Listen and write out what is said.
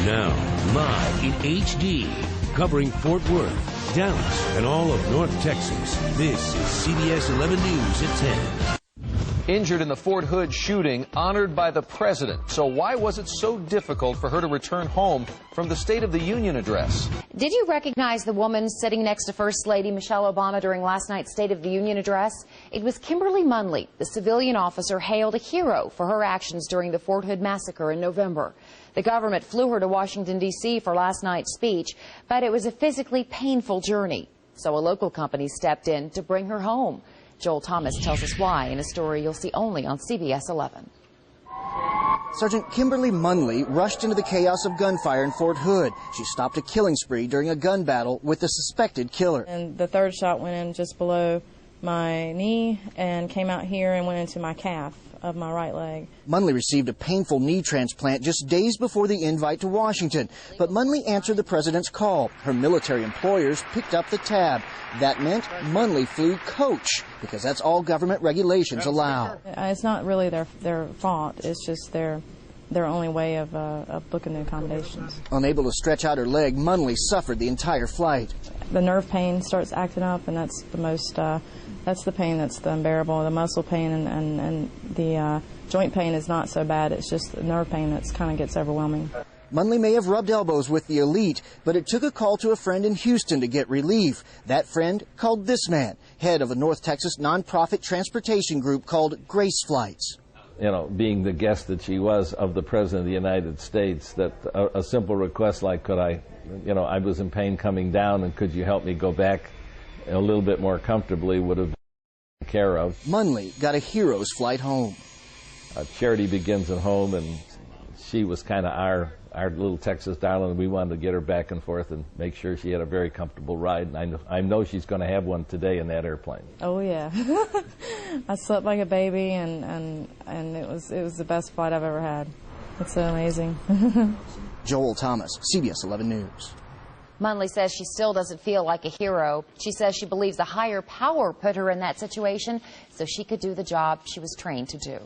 Now, live in HD, covering Fort Worth, Dallas, and all of North Texas, this is CBS 11 News at 10. Injured in the Fort Hood shooting, honored by the president. So why was it so difficult for her to return home from the State of the Union address? Did you recognize the woman sitting next to First Lady Michelle Obama during last night's State of the Union address? It was Kimberly Munley, the civilian officer hailed a hero for her actions during the Fort Hood massacre in November. The government flew her to Washington, D.C. for last night's speech, but it was a physically painful journey. So a local company stepped in to bring her home. Joel Thomas tells us why in a story you'll see only on CBS 11. Sergeant Kimberly Munley rushed into the chaos of gunfire in Fort Hood. She stopped a killing spree during a gun battle with the suspected killer. And the third shot went in just below my knee and came out here and went into my calf of my right leg. Munley received a painful knee transplant just days before the invite to Washington. But Munley answered the president's call. Her military employers picked up the tab. That meant Munley flew coach, because that's all government regulations allow. It's not really their fault. It's just their only way of booking the accommodations. Unable to stretch out her leg, Munley suffered the entire flight. The nerve pain starts acting up, and that's the most, that's the pain that's the unbearable. The muscle pain and the joint pain is not so bad. It's just the nerve pain that kind of gets overwhelming. Munley may have rubbed elbows with the elite, but it took a call to a friend in Houston to get relief. That friend called this man, head of a North Texas nonprofit transportation group called Grace Flights. You know, being the guest that she was of the President of the United States, that a simple request like, could I, you know, I was in pain coming down, and could you help me go back a little bit more comfortably would have been taken care of. Munley got a hero's flight home. Charity begins at home, and she was kind of our little Texas darling, and we wanted to get her back and forth and make sure she had a very comfortable ride. And I know she's going to have one today in that airplane. Oh yeah, I slept like a baby, and it was the best flight I've ever had. It's so amazing. Joel Thomas, CBS 11 News. Munley says she still doesn't feel like a hero. She says she believes a higher power put her in that situation so she could do the job she was trained to do.